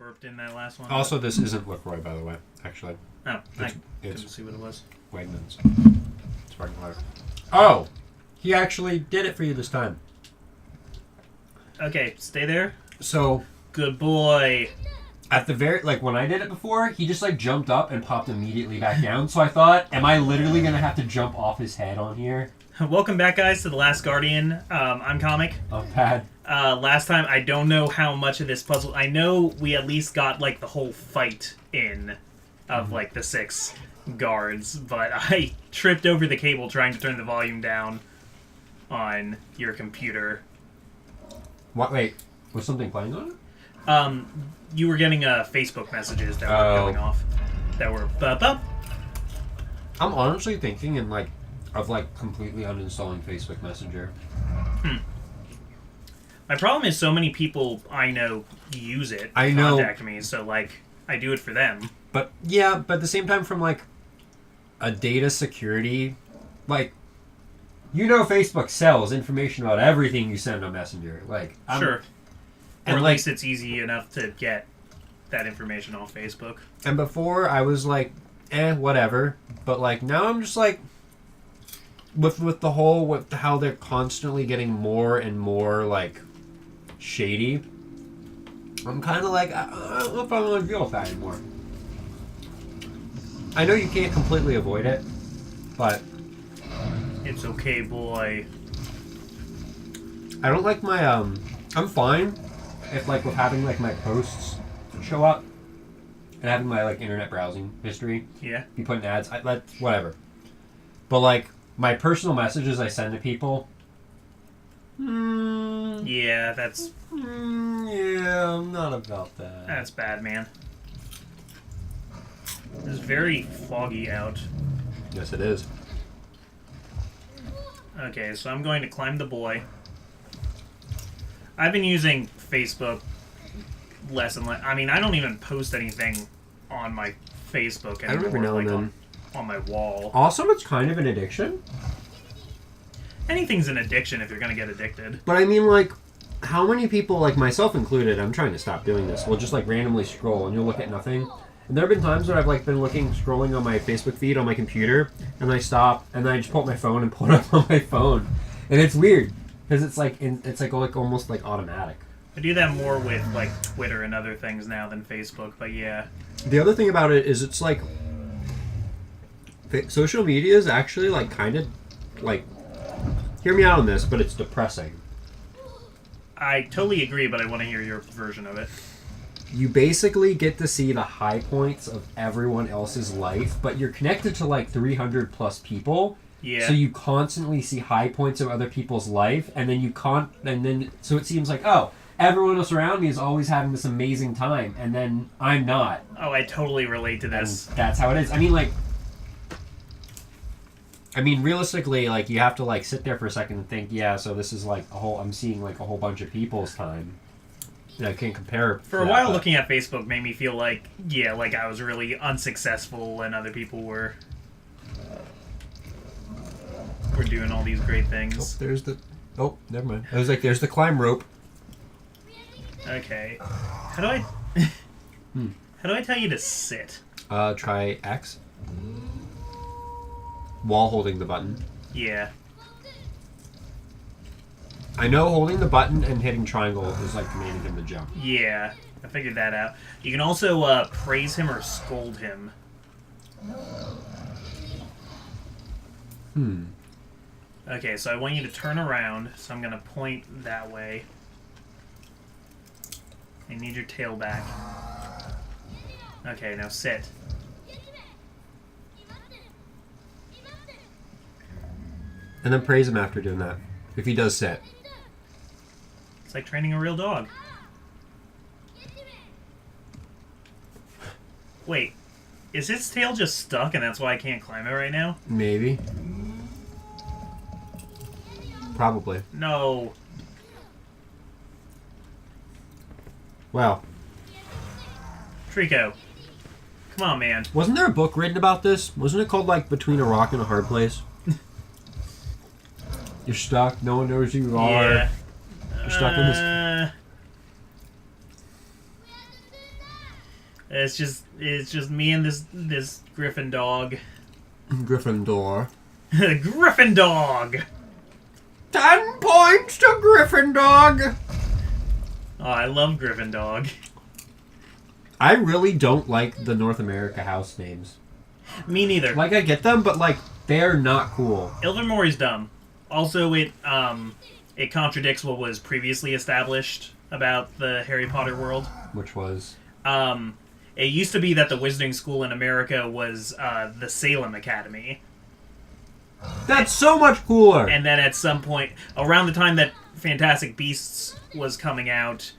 burped in that last one. Also, this isn't LaCroix, by the way, actually. Oh, I It's couldn't see what it was. Wegmans. Sparkling water. Oh! He actually did it for you this time. Okay, stay there. So... Good boy. At the very... Like, when I did it before, he just, like, jumped up and popped immediately back down. So I thought, am I literally going to have to jump off his head on here? Welcome back, guys, to The Last Guardian. I'm Comic. I'm Pad. Last time, I don't know how much of this puzzle... I know we at least got, like, the whole fight in of, like, the 6 guards, but I tripped over the cable trying to turn the volume down on your computer. What? Wait, was something playing on it? You were getting Facebook messages that were going off. That were up. I'm honestly thinking of completely uninstalling Facebook Messenger. My problem is so many people I know use it. I know. Contact me, so like I do it for them. But yeah, but at the same time, from like a data security, like Facebook sells information about everything you send on Messenger. Like Sure. And or at like, least it's easy enough to get that information off Facebook. And before I was like, whatever. But like now I'm just like, with how they're constantly getting more and more like shady. I'm kind of like, I don't know if I want to deal with that anymore. I know you can't completely avoid it, but It's okay, boy. I don't like my I'm fine if like with having like my posts show up and having my like internet browsing history. Yeah. Be putting ads. Whatever. But like my personal messages I send to people. Yeah, that's Yeah, I'm not about that. that's bad, man. It's very foggy out. Yes, it is. Okay, so I'm going to climb the boy. I've been using Facebook less and less. I mean, I don't even post anything on my Facebook anymore. I don't every now and then. On my wall. Also, it's kind of an addiction. Anything's an addiction if you're going to get addicted. But I mean, like, how many people, like myself included, I'm trying to stop doing this, will just like randomly scroll and you'll look at nothing. And there have been times where I've like been scrolling on my Facebook feed on my computer, and I stop, and then I just pull up my phone and pull it up on my phone, and it's weird because it's like almost like automatic. I do that more with like Twitter and other things now than Facebook, but yeah. The other thing about it is it's like social media is actually like kind of like, hear me out on this, but it's depressing. I totally agree, but I want to hear your version of it. You basically get to see the high points of everyone else's life, but you're connected to like 300 plus people. Yeah. So you constantly see high points of other people's life, and then so it seems like, oh, everyone else around me is always having this amazing time, and then I'm not. Oh, I totally relate to this. And that's how it is. I mean, realistically, like, you have to like sit there for a second and think, yeah, so this is like I'm seeing like a whole bunch of people's time. And I can't compare. For a while, looking at Facebook made me feel like, yeah, like I was really unsuccessful and other people were doing all these great things. Oh, never mind. I was like, there's the climb rope. Okay. How do I... How do I tell you to sit? Try X. While holding the button. Yeah. I know holding the button and hitting triangle is like commanding him to jump. Yeah, I figured that out. You can also praise him or scold him. Okay, so I want you to turn around, so I'm going to point that way. I need your tail back. Okay, now sit. And then praise him after doing that, if he does sit. It's like training a real dog. Wait, is its tail just stuck and that's why I can't climb it right now? Maybe. Probably. No. Wow. Trico. Come on, man. Wasn't there a book written about this? Wasn't it called, like, Between a Rock and a Hard Place? You're stuck. No one knows who you are. Yeah. You're stuck in this... It's just me and this Griffin dog. Gryffindor. Griffin dog. 10 points to Gryffindor. Oh, I love Griffin dog. I really don't like the North America house names. Me neither. Like, I get them, but, like, they're not cool. Ilvermore's dumb. Also, it contradicts what was previously established about the Harry Potter world. Which was? It used to be that the Wizarding School in America was the Salem Academy. That's so much cooler! And then at some point, around the time that Fantastic Beasts was coming out,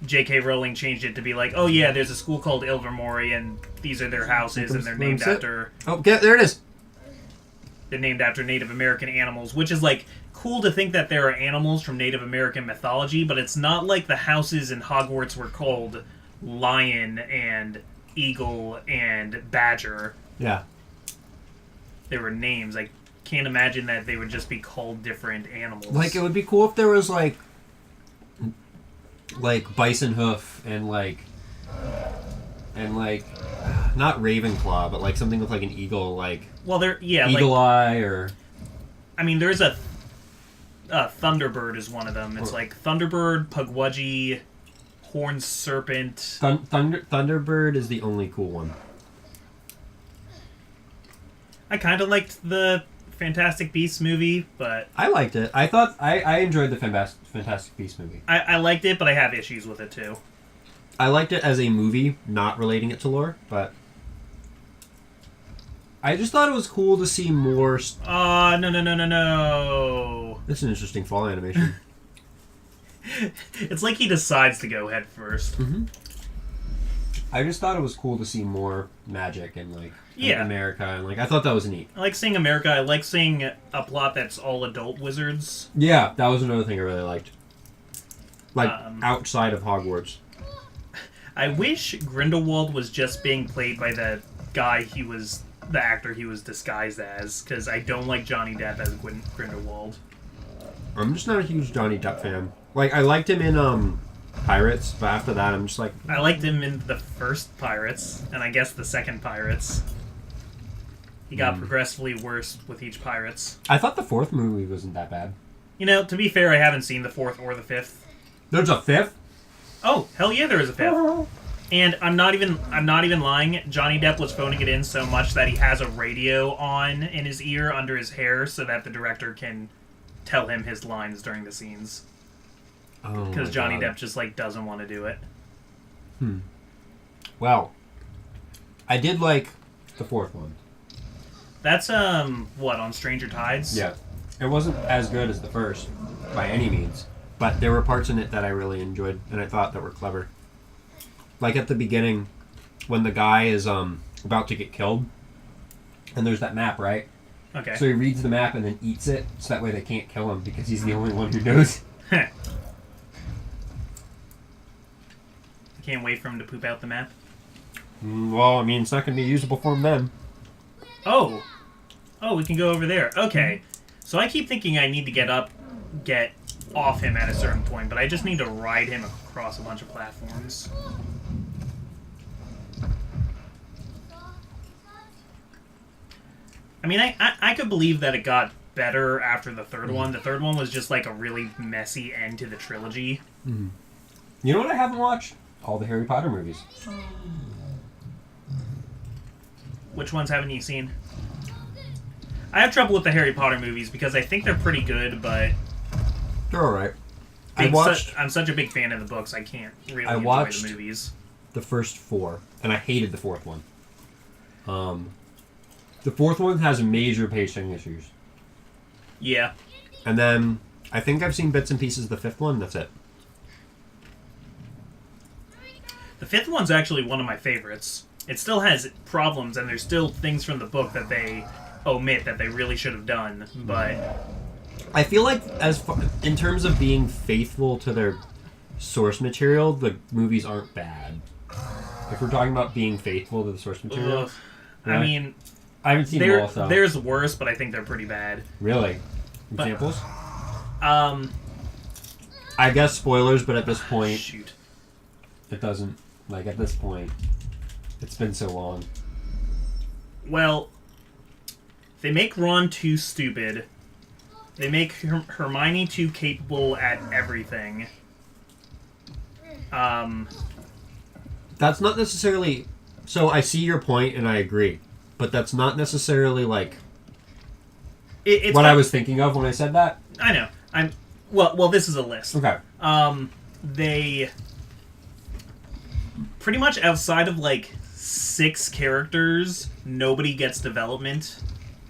J.K. Rowling changed it to be like, oh yeah, there's a school called Ilvermore, and these are their houses, and they're named after... Oh, there it is! They're named after Native American animals, which is, like, cool to think that there are animals from Native American mythology, but it's not like the houses in Hogwarts were called Lion and Eagle and Badger. Yeah. There were names. I can't imagine that they would just be called different animals. Like, it would be cool if there was, like Bison Hoof and, like, not Ravenclaw, but, like, something with, like, an eagle, like... Well, Eagle Eye, or... I mean, there's a Thunderbird is one of them. It's like Thunderbird, Pugwudgie, Horned Serpent. Thunderbird is the only cool one. I kind of liked the Fantastic Beasts movie, but... I liked it. I thought... I enjoyed the Fantastic Beasts movie. I liked it, but I have issues with it, too. I liked it as a movie, not relating it to lore, but... I just thought it was cool to see more... No. That's an interesting fall animation. It's like he decides to go head first. Mm-hmm. I just thought it was cool to see more magic and, like, America, and, like, I thought that was neat. I like seeing America. I like seeing a plot that's all adult wizards. Yeah, that was another thing I really liked. Like, outside of Hogwarts. I wish Grindelwald was just being played by the actor he was disguised as, because I don't like Johnny Depp as Grindelwald. I'm just not a huge Johnny Depp fan. Like, I liked him in, Pirates, but after that, I'm just like... I liked him in the first Pirates, and I guess the second Pirates. He got progressively worse with each Pirates. I thought the fourth movie wasn't that bad. You know, to be fair, I haven't seen the fourth or the fifth. There's a fifth? Oh, hell yeah, there is a fifth. And I'm not even lying. Johnny Depp was phoning it in so much that he has a radio on in his ear under his hair so that the director can tell him his lines during the scenes. Because Johnny Depp just, like, doesn't want to do it. Well, I did like the fourth one. That's, what, on Stranger Tides? Yeah. It wasn't as good as the first, by any means. But there were parts in it that I really enjoyed, and I thought that were clever. Like at the beginning, when the guy is about to get killed, and there's that map, right? Okay. So he reads the map and then eats it, so that way they can't kill him, because he's the only one who knows. I can't wait for him to poop out the map. Well, I mean, it's not going to be usable for him then. Oh, we can go over there. Okay. So I keep thinking I need to get off him at a certain point, but I just need to ride him across a bunch of platforms. I mean, I could believe that it got better after the third one. The third one was just like a really messy end to the trilogy. Mm-hmm. You know what I haven't watched? All the Harry Potter movies. Which ones haven't you seen? I have trouble with the Harry Potter movies because I think they're pretty good, but... They're alright. I'm such a big fan of the books, I can't really enjoy the movies. The first four, and I hated the fourth one. The fourth one has major pacing issues. Yeah. And then, I think I've seen bits and pieces of the fifth one, that's it. The fifth one's actually one of my favorites. It still has problems, and there's still things from the book that they omit that they really should have done, but... I feel like, in terms of being faithful to their source material, the movies aren't bad. If we're talking about being faithful to the source material... I mean... I haven't seen them all, so... There's worse, but I think they're pretty bad. Really? Examples? I guess spoilers, but at this point... Shoot. It doesn't... Like, at this point, it's been so long. Well, they make Ron too stupid. They make Hermione too capable at everything. That's not necessarily... So, I see your point, and I agree. But that's not necessarily, like... It's what I was thinking of when I said that? I know. Well, this is a list. Okay. They... Pretty much outside of, like, 6 characters, nobody gets development.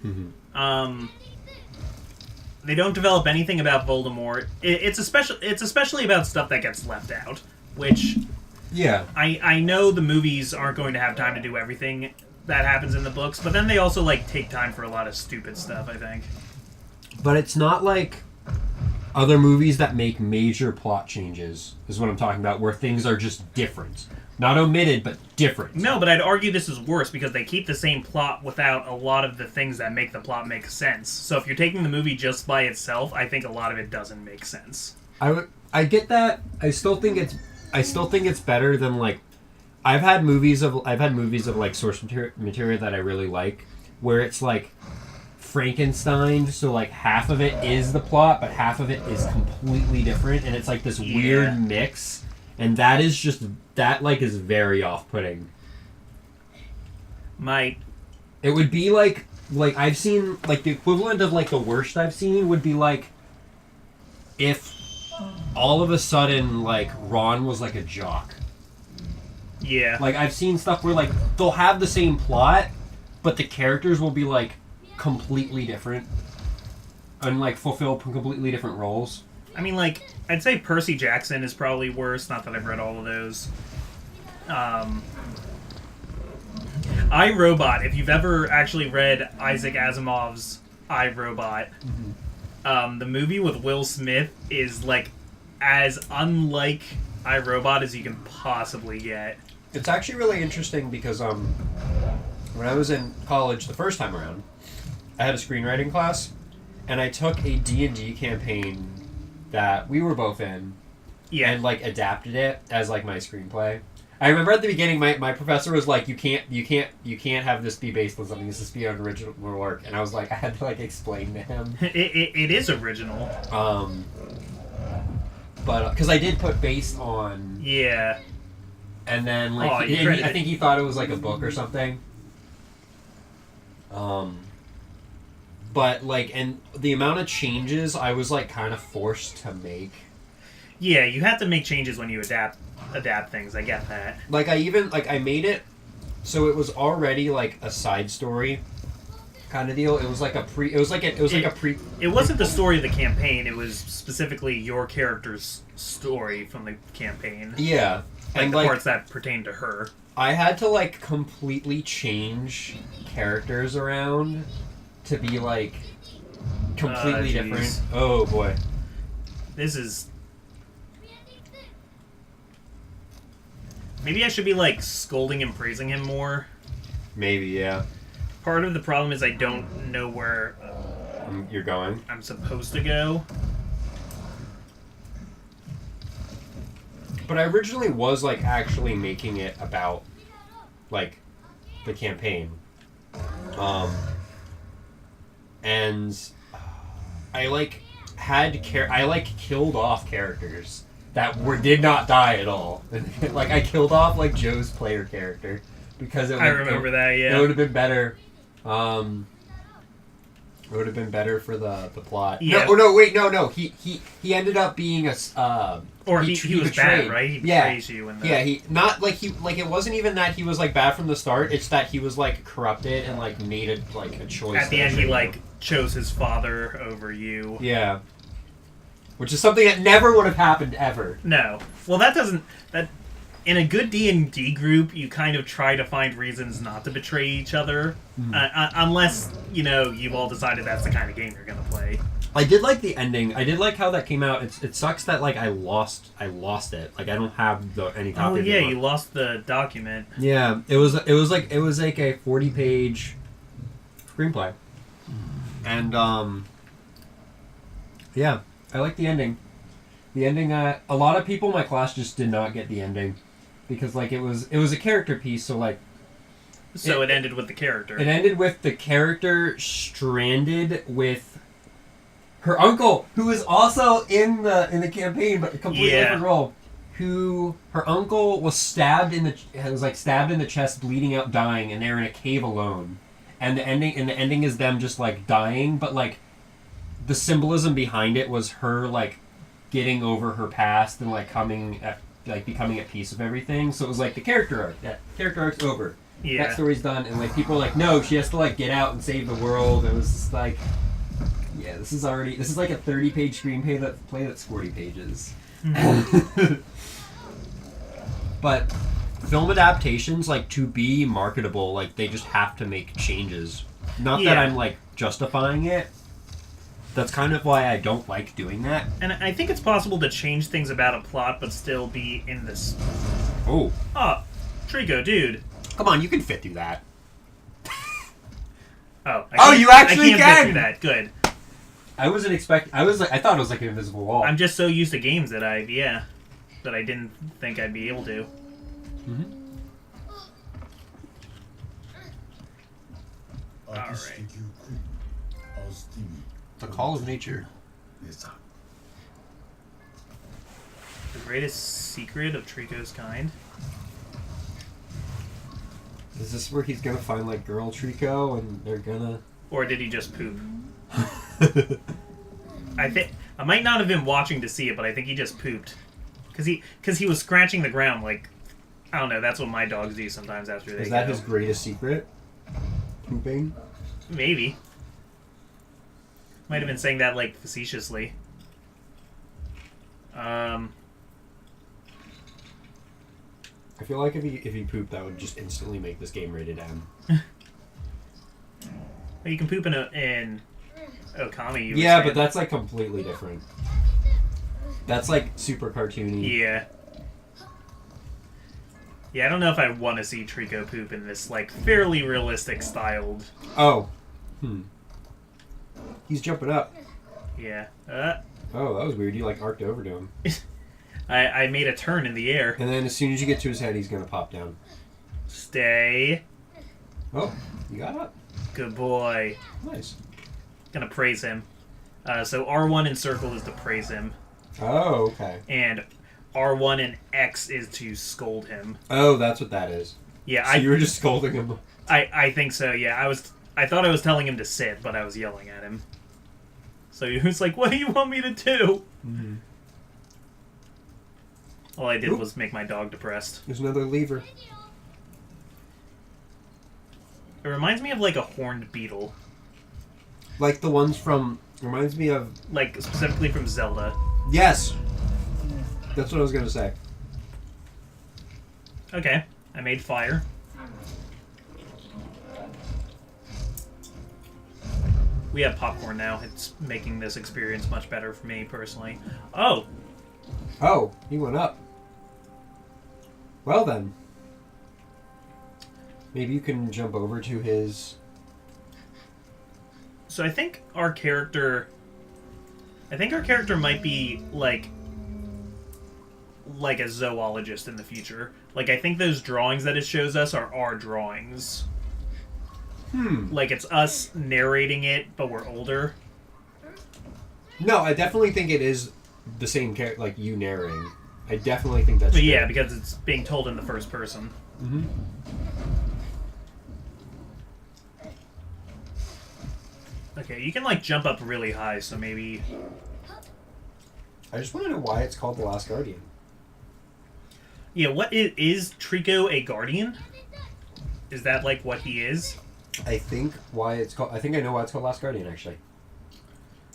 Mm-hmm. They don't develop anything about Voldemort. It's especially about stuff that gets left out, which... Yeah. I know the movies aren't going to have time to do everything that happens in the books, but then they also, like, take time for a lot of stupid stuff, I think. But it's not like other movies that make major plot changes, is what I'm talking about, where things are just different. Not omitted, but different. No, but I'd argue this is worse because they keep the same plot without a lot of the things that make the plot make sense. So if you're taking the movie just by itself, I think a lot of it doesn't make sense. I get that. I still think it's better than, like, I've had movies of like source material that I really like, where it's like Frankenstein, so like half of it is the plot, but half of it is completely different, and it's like this weird mix, and that is very off-putting. It would be like I've seen, like, the equivalent of, like, the worst I've seen would be like if all of a sudden, like, Ron was like a jock. Yeah. Like, I've seen stuff where, like, they'll have the same plot, but the characters will be, like, completely different and, like, fulfill completely different roles. I mean, like, I'd say Percy Jackson is probably worse. Not that I've read all of those. iRobot, if you've ever actually read Isaac Asimov's iRobot, the movie with Will Smith is, like, as unlike iRobot as you can possibly get. It's actually really interesting because when I was in college the first time around, I had a screenwriting class, and I took a D&D campaign that we were both in, and, like, adapted it as, like, my screenplay. I remember at the beginning, my professor was like, "You can't have this be based on something. This is be on original work." And I was like, I had to, like, explain to him. It is original. But because I did put based on. Yeah. And then, like, I think he thought it was like a book or something. But, like, and the amount of changes I was, like, kind of forced to make. Yeah, you have to make changes when you adapt things. I get that. Like, I made it so it was already, like, a side story kind of deal. It was like a pre. It wasn't the story of the campaign. It was specifically your character's story from the campaign. Yeah, and the parts that pertain to her. I had to, like, completely change characters around to be, like, completely different. Oh boy, this is. Maybe I should be, like, scolding and praising him more. Maybe, yeah. Part of the problem is I don't know where you're going. I'm supposed to go. But I originally was, like, actually making it about, like, the campaign. And I, like, killed off characters that did not die at all. Like, I killed off, like, Joe's player character because I remember that. Yeah, it would have been better. It would have been better for the plot. Yeah. No. He ended up being a. Or he was bad, right? He betrays you. It wasn't even that he was, like, bad from the start. It's that he was, like, corrupted and, like, made a choice. At the end, he, like, chose his father over you. Yeah. Which is something that never would have happened ever. No. Well, that in a good D&D group, you kind of try to find reasons not to betray each other, unless, you know, you've all decided that's the kind of game you're gonna play. I did like the ending. I did like how that came out. It sucks that, like, I lost it. Like, I don't have any copy. Oh yeah, you lost the document. Yeah, it was like a 40-page screenplay, and yeah, I like the ending. The ending. A lot of people in my class just did not get the ending. because like it was a character piece, so like So it ended with the character. it ended with the character stranded with her uncle, who was also in the campaign, but a completely different role. Who her uncle was stabbed in the chest, bleeding out, dying, and they're in a cave alone. And the ending is them just like dying, but like the symbolism behind it was her like getting over her past and like becoming at peace with everything. So it was like the character arc. That character arc's over. Yeah. That story's done, and like people are like, no, she has to like get out and save the world. It was just like, yeah, this is like a 30-page screenplay that's 40 pages. But film adaptations, like, to be marketable, like, they just have to make changes. Not that I'm like justifying it. That's kind of why I don't like doing that. And I think it's possible to change things about a plot but still be in this. Oh, Trico, dude. come on, you can fit through that. You actually I can't can! fit through that. Good. I thought it was like an invisible wall. I'm just so used to games that I didn't think I'd be able to. Mm-hmm. Alright. The call of nature. The greatest secret of Trico's kind. Is this where he's gonna find like girl Trico and they're gonna? Or did he just poop? I think I might not have been watching to see it, but I think he just pooped. Cause he was scratching the ground like, I don't know. That's what my dogs do sometimes after they. Is that his greatest secret? Pooping? Maybe. Might have been saying that like facetiously. I feel like if he pooped, that would just instantly make this game rated M. You can poop in Okami. Yeah, but that's like completely different. That's like super cartoony. Yeah. Yeah, I don't know if I want to see Trico poop in this like fairly realistic styled. Oh. He's jumping up. Yeah. Oh, that was weird. You like arced over to him. I made a turn in the air. And then as soon as you get to his head, he's gonna pop down. Stay. Oh, you got up. Good boy. Nice. Gonna praise him. So R1 and circle is to praise him. Oh, okay. And R1 and X is to scold him. Oh, that's what that is. Yeah, so you were just scolding him. I think so. Yeah, I thought I was telling him to sit, but I was yelling at him. So he was like, "What do you want me to do?" Mm-hmm. All I did was make my dog depressed. There's another lever. It reminds me of like a horned beetle. Like the ones from... Reminds me of... Like specifically from Zelda. Yes! That's what I was going to say. Okay, I made fire. We have popcorn now. It's making this experience much better for me personally. Oh! Oh, he went up. Well then. Maybe you can jump over to his... So I think our character might be like a zoologist in the future. Like I think those drawings that it shows us are our drawings. Like it's us narrating it, but we're older. No, I definitely think it is the same character, like you narrating. I definitely think that's But true. yeah, because it's being told in the first person. Mm-hmm. Okay, you can like jump up really high, so maybe... I just want to know why it's called The Last Guardian. Yeah, is Trico a guardian? Is that like what he is? I think I know why it's called Last Guardian, actually.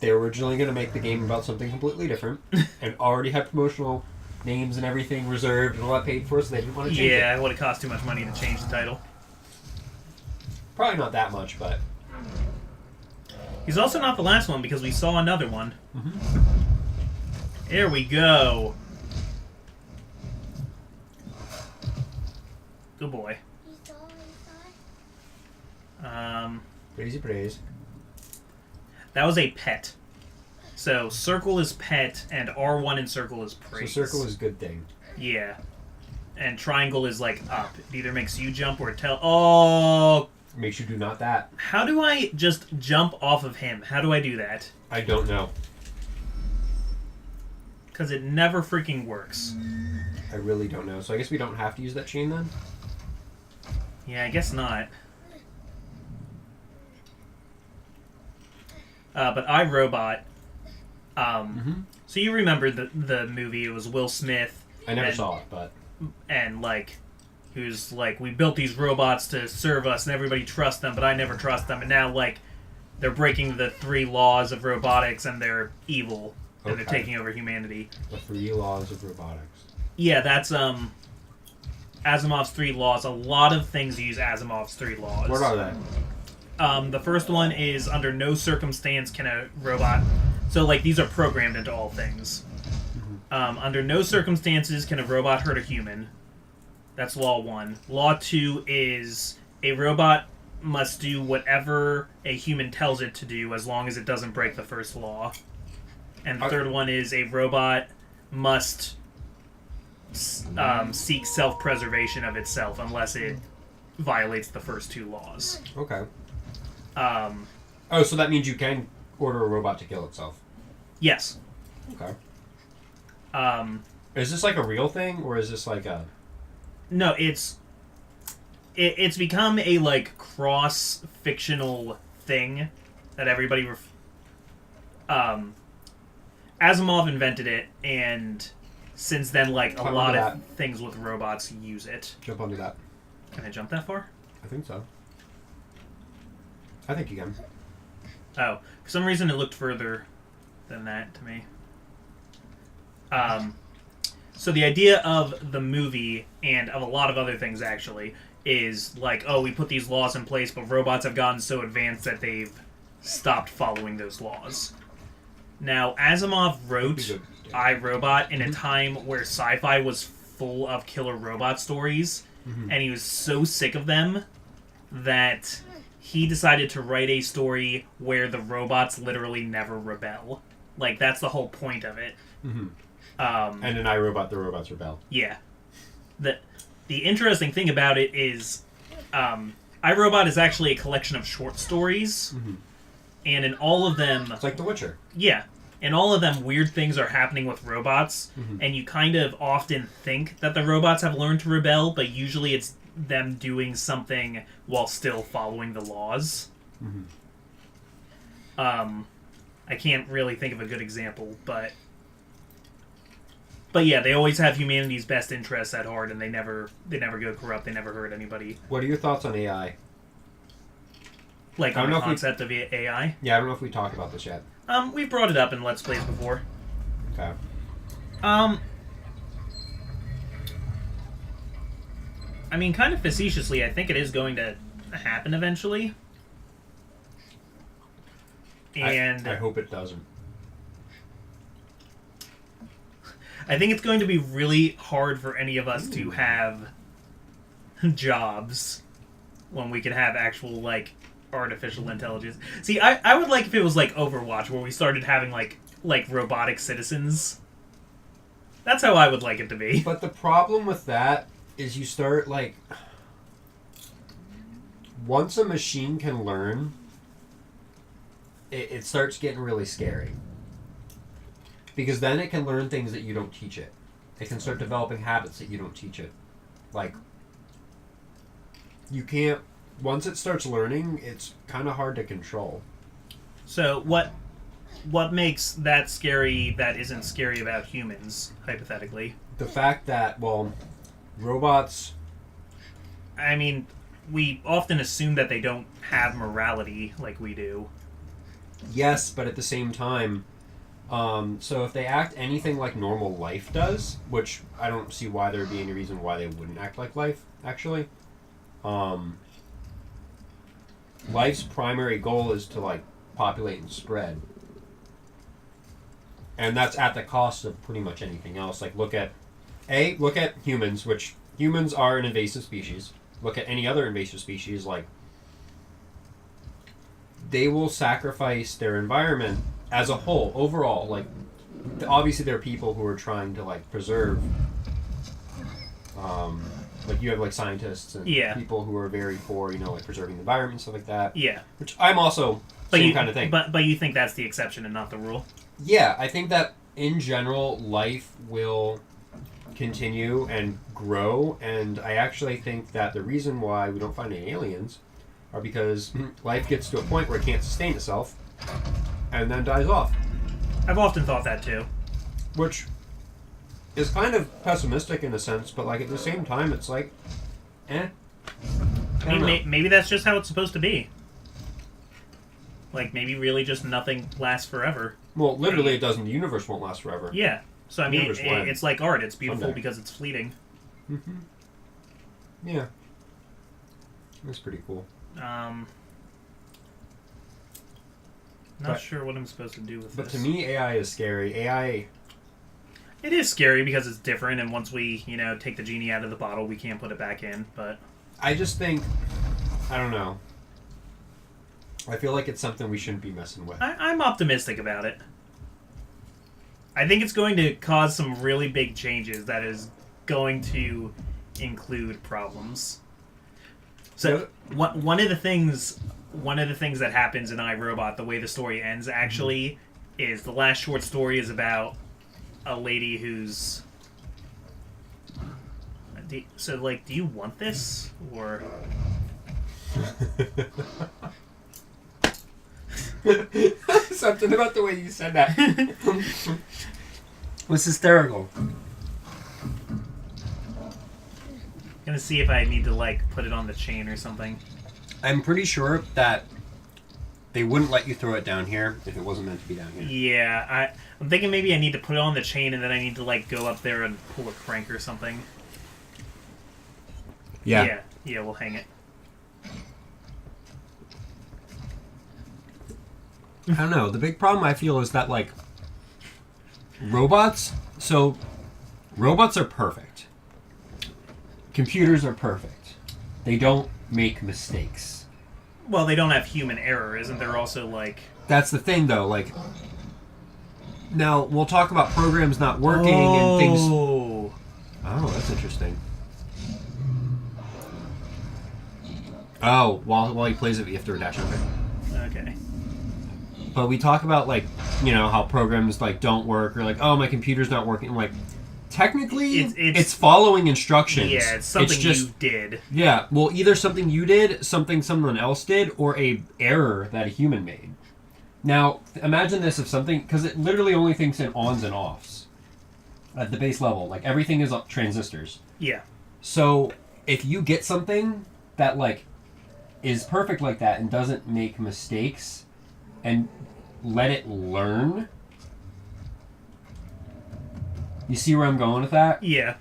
They were originally going to make the game about something completely different, and already had promotional names and everything reserved and all that paid for, so they didn't want to change it. Yeah, it would have cost too much money to change the title. Probably not that much, but... He's also not the last one, because we saw another one. Mm-hmm. There we go. Good boy. Praise. That was a pet. So circle is pet, and R1 in circle is praise. So circle is good thing. Yeah. and triangle is like up. It either makes you jump or Oh, Makes you do not that. how do I just jump off of him? How do I do that? I don't know. Because it never freaking works. I really don't know. So I guess we don't have to use that chain then? Yeah, I guess not. But iRobot. So you remember the movie? It was Will Smith. I never saw it, but And like, he was like, we built these robots to serve us, and everybody trusts them, but I never trust them. And now like, they're breaking the 3 laws of robotics, and they're evil, and they're taking over humanity. the 3 laws of robotics. Yeah, that's Asimov's 3 laws. A lot of things use Asimov's 3 laws. What are they? The first one is under no circumstance can a robot. So like these are programmed into all things. Under no circumstances can a robot hurt a human. That's law 1. Law 2 is a robot must do whatever a human tells it to do as long as it doesn't break the first law. And the third one is a robot must seek self-preservation of itself unless it violates the first 2 laws. Okay. So that means you can order a robot to kill itself? Yes. Okay. Is this like a real thing, or is this like a... No, it's become a like cross-fictional thing that everybody... Asimov invented it, and since then, like, a lot of things with robots use it. Jump onto that. Can I jump that far? I think so. I think you can. Oh, for some reason it looked further than that to me. So the idea of the movie, and of a lot of other things actually, is like, oh, we put these laws in place, but robots have gotten so advanced that they've stopped following those laws. Now, Asimov wrote iRobot in a time where sci-fi was full of killer robot stories, and he was so sick of them that he decided to write a story where the robots literally never rebel. Like, that's the whole point of it. And in iRobot, the robots rebel. Yeah. The interesting thing about it is iRobot is actually a collection of short stories, and in all of them... It's like The Witcher. Yeah. In all of them, weird things are happening with robots, and you kind of often think that the robots have learned to rebel, but usually it's them doing something while still following the laws. I can't really think of a good example, but yeah, they always have humanity's best interests at heart, and they never go corrupt. They never hurt anybody. What are your thoughts on AI? Like on the concept of AI? Yeah, I don't know if we talked about this yet. We've brought it up in Let's Plays before. Okay. I mean, kind of facetiously, I think it is going to happen eventually. And I hope it doesn't. I think it's going to be really hard for any of us to have jobs when we can have actual, like, artificial intelligence. See, I would like if it was like Overwatch, where we started having, like robotic citizens. That's how I would like it to be. But the problem with that is you start, like... Once a machine can learn, it starts getting really scary. Because then it can learn things that you don't teach it. It can start developing habits that you don't teach it. Like, you can't... Once it starts learning, it's kind of hard to control. So what makes that scary that isn't scary about humans, hypothetically? The fact that, well, robots... I mean, we often assume that they don't have morality like we do. Yes, but at the same time... so if they act anything like normal life does, which I don't see why there'd be any reason why they wouldn't act like life, actually. Life's primary goal is to, like, populate and spread. And that's at the cost of pretty much anything else. Like, look at humans, which humans are an invasive species. Look at any other invasive species, like, they will sacrifice their environment as a whole, overall. Like, obviously there are people who are trying to, like, preserve Like you have like scientists and people who are very for like preserving the environment, stuff like that. Yeah. Which I'm also same kind of thing. But you think that's the exception and not the rule? Yeah, I think that in general life will continue and grow, and I actually think that the reason why we don't find any aliens are because life gets to a point where it can't sustain itself and then dies off. I've often thought that too. Which is kind of pessimistic in a sense, but like at the same time it's like maybe that's just how it's supposed to be. Like maybe really just nothing lasts forever. Well, literally it doesn't. The universe won't last forever. Yeah. So I mean it's like art. It's beautiful Someday. because it's fleeting. Mm-hmm. Yeah. That's pretty cool. Not sure what I'm supposed to do with this. But to me, AI is scary. AI... It is scary because it's different, and once we, take the genie out of the bottle, we can't put it back in, but... I just think... I don't know. I feel like it's something we shouldn't be messing with. I'm optimistic about it. I think it's going to cause some really big changes that is going to include problems. So, one of the things that happens in iRobot, the way the story ends, actually, is the last short story is about a lady who's... So, like, do you want this? Or... Something about the way you said that was hysterical. Gonna see if I need to, like, put it on the chain or something. I'm pretty sure that they wouldn't let you throw it down here if it wasn't meant to be down here. Yeah, I'm thinking maybe I need to put it on the chain and then I need to, like, go up there and pull a crank or something. Yeah. Yeah, we'll hang it. I don't know. The big problem I feel is that, like, robots are perfect. Computers are perfect. They don't make mistakes. Well, they don't have human error. Isn't there also, like... That's the thing, though. Like, now, we'll talk about programs not working and things... Oh, that's interesting. Oh, while he plays it, you have to dash over. Okay. But we talk about, like, how programs, like, don't work, or, like, oh, my computer's not working. Like, technically, it's following instructions. Yeah, it's something you did. Yeah, well, either something you did, something someone else did, or a error that a human made. Now, imagine this if something... Because it literally only thinks in ons and offs. At the base level. Like, everything is transistors. Yeah. So, if you get something that, like, is perfect like that and doesn't make mistakes... and let it learn. You see where I'm going with that? Yeah.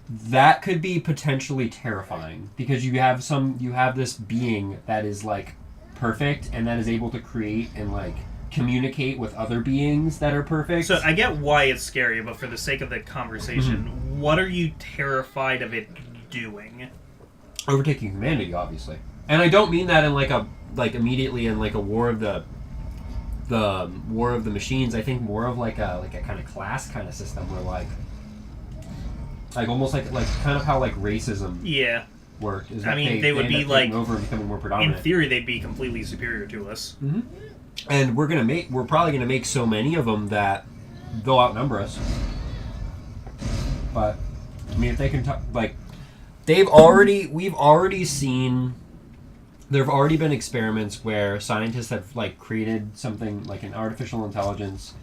That could be potentially terrifying because you have this being that is like perfect and that is able to create and like communicate with other beings that are perfect. So I get why it's scary, but for the sake of the conversation, what are you terrified of it doing? Overtaking humanity, obviously. And I don't mean that in immediately in like a war of the war of the machines. I think more of like a kind of class kind of system where like almost like kind of how like racism worked. Is that they would be like over and becoming more predominant. In theory, they'd be completely superior to us. Mm-hmm. And we're probably gonna make so many of them that they'll outnumber us. But I mean, if they can we've already seen. There have already been experiments where scientists have like created something like an artificial intelligence,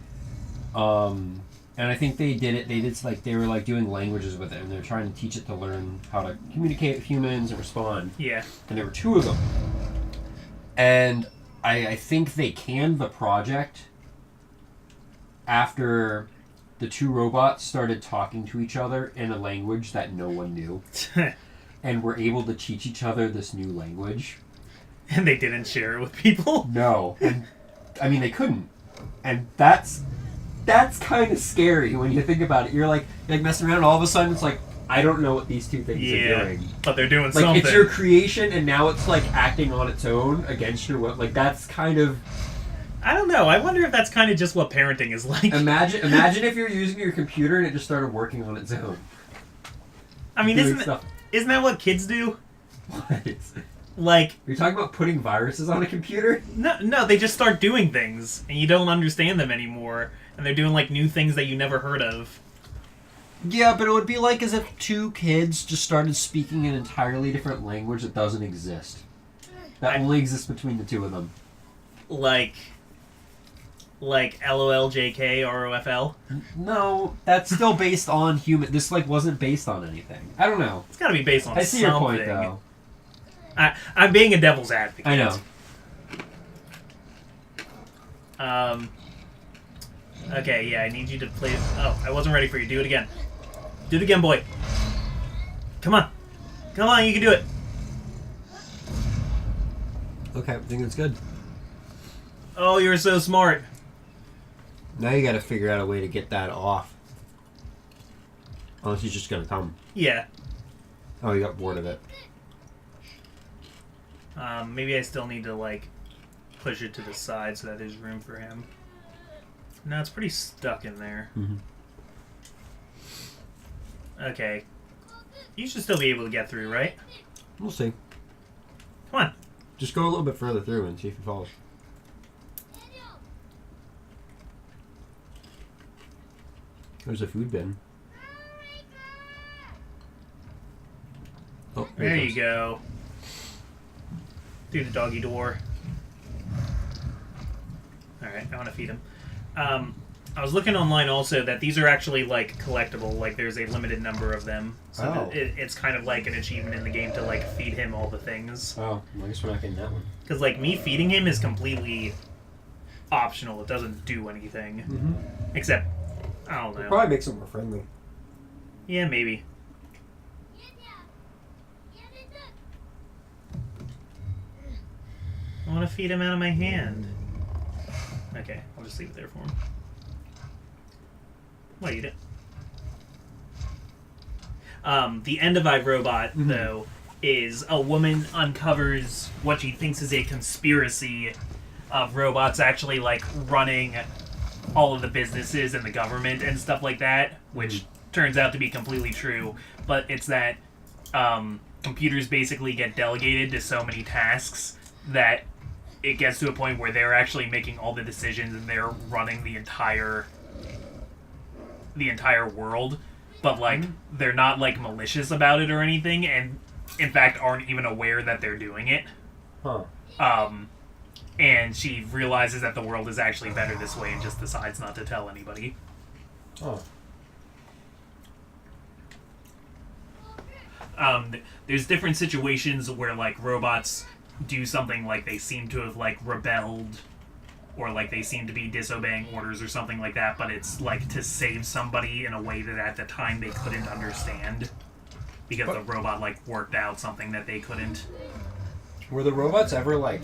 and I think they did they were like doing languages with it, and they're trying to teach it to learn how to communicate with humans and respond. Yeah. And there were 2 of them, and I think they canned the project after the 2 robots started talking to each other in a language that no one knew, and were able to teach each other this new language. And they didn't share it with people? No. And, I mean, they couldn't. And that's kind of scary when you think about it. You're like messing around, and all of a sudden it's like, I don't know what these 2 things are doing. But they're doing like, something. It's your creation, and now it's, like, acting on its own against your will. Like, that's kind of... I don't know. I wonder if that's kind of just what parenting is like. Imagine if you're using your computer and it just started working on its own. I mean, doing stuff. isn't that what kids do? What? Like, You're talking about putting viruses on a computer? no, they just start doing things, and you don't understand them anymore, and they're doing like new things that you never heard of. Yeah, but it would be like as if two kids just started speaking an entirely different language that doesn't exist. That only exists between the two of them. Like LOL, JK, ROFL. No, that's still based on human. This like wasn't based on anything. I don't know. It's got to be based on I see something. your point, though. I'm being a devil's advocate. I know. Okay, yeah, I need you to play. Oh, I wasn't ready for you. Do it again. Do it again, boy. Come on. Come on, you can do it. Okay, I think it's good. Oh, you're so smart. Now you gotta figure out a way to get that off. Unless he's just gonna come. Yeah. Oh, you got bored of it. Maybe I still need to, like, push it to the side so that there's room for him. No, it's pretty stuck in there. Mm-hmm. Okay. You should still be able to get through, right? We'll see. Come on. Just go a little bit further through and see if he falls. There's a food bin. Oh, There you go. Through the doggy door. Alright, I want to feed him. I was looking online also that these are actually, like, collectible. Like, there's a limited number of them. So it's kind of like an achievement in the game to, like, feed him all the things. Oh, I guess we're not getting that one. Because, like, me feeding him is completely optional. It doesn't do anything. Mm-hmm. Except, I don't know. It probably makes him more friendly. Yeah, maybe. I want to feed him out of my hand. Okay, I'll just leave it there for him. Well, eat it. The end of iRobot, though, is a woman uncovers what she thinks is a conspiracy of robots actually, like, running all of the businesses and the government and stuff like that, which turns out to be completely true. But it's that computers basically get delegated to so many tasks that it gets to a point where they're actually making all the decisions and they're running the entire world, but like they're not like malicious about it or anything, and in fact aren't even aware that they're doing it. And she realizes that the world is actually better this way and just decides not to tell anybody. There's different situations where like robots do something, like they seem to have like rebelled, or like they seem to be disobeying orders or something like that, but it's like to save somebody in a way that at the time they couldn't understand because the robot like worked out something that they couldn't. Were the robots ever like,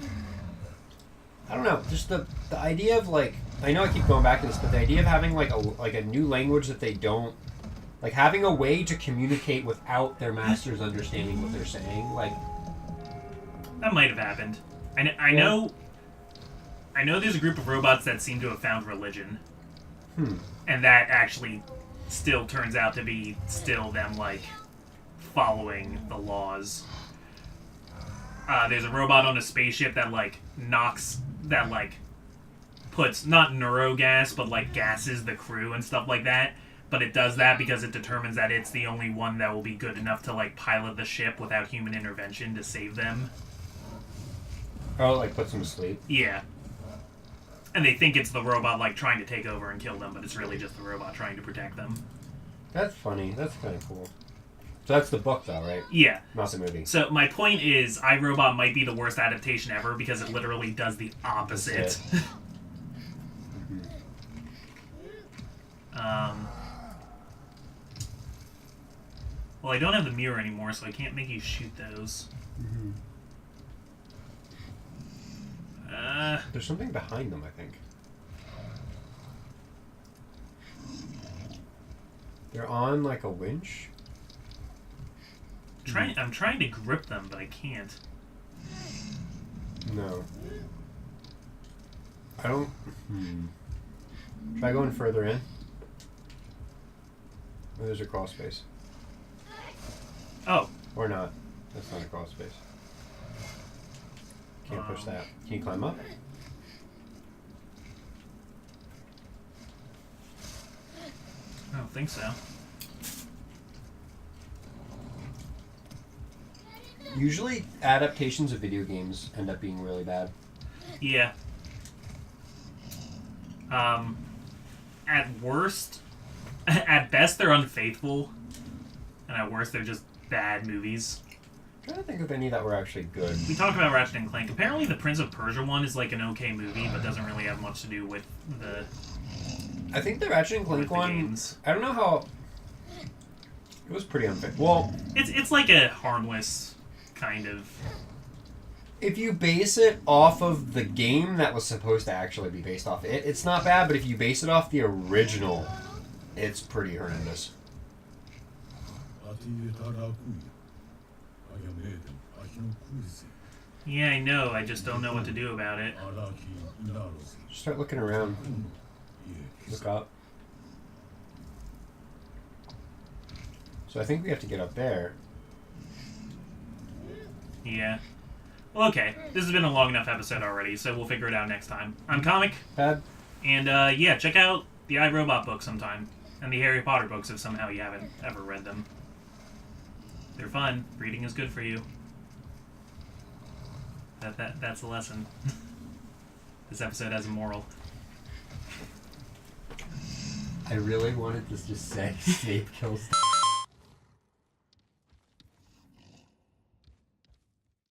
I don't know, just the idea of like, I know I keep going back to this, but the idea of having like a new language that they don't, like having a way to communicate without their masters understanding what they're saying, like. That might have happened. I know there's a group of robots that seem to have found religion. And that actually still turns out to be still them, like, following the laws. There's a robot on a spaceship that, like, puts, not neurogas, but, like, gases the crew and stuff like that. But it does that because it determines that it's the only one that will be good enough to, like, pilot the ship without human intervention to save them. Oh, like puts them to sleep? Yeah. And they think it's the robot, like, trying to take over and kill them, but it's really just the robot trying to protect them. That's funny. That's kind of cool. So that's the book, though, right? Yeah. Not the movie. So my point is, iRobot might be the worst adaptation ever because it literally does the opposite. Well, I don't have the mirror anymore, so I can't make you shoot those. There's something behind them, I think. They're on, like, a winch? I'm trying to grip them, but I can't. No. I don't... Try going further in. Oh, there's a crawl space. Oh. Or not. That's not a crawl space. Can't push that. Can you climb up? I don't think so. Usually, adaptations of video games end up being really bad. Yeah. At worst, at best, they're unfaithful, and at worst, they're just bad movies. I don't think of any that were actually good. We talked about Ratchet and Clank. Apparently, the Prince of Persia one is like an okay movie, but doesn't really have much to do with the. I think the Ratchet and Clank one. Games. I don't know how. It was pretty unfair. Well, it's like a harmless kind of. If you base it off of the game that was supposed to actually be based off it, it's not bad. But if you base it off the original, it's pretty horrendous. Yeah, I know. I just don't know what to do about it. Just start looking around. Look up. So I think we have to get up there. Yeah. Well, okay. This has been a long enough episode already, so we'll figure it out next time. I'm Comic. Pad. And, yeah, check out the iRobot book sometime. And the Harry Potter books if somehow you haven't ever read them. They're fun. Reading is good for you. That's a lesson. This episode has a moral. I really wanted to just say Snape kills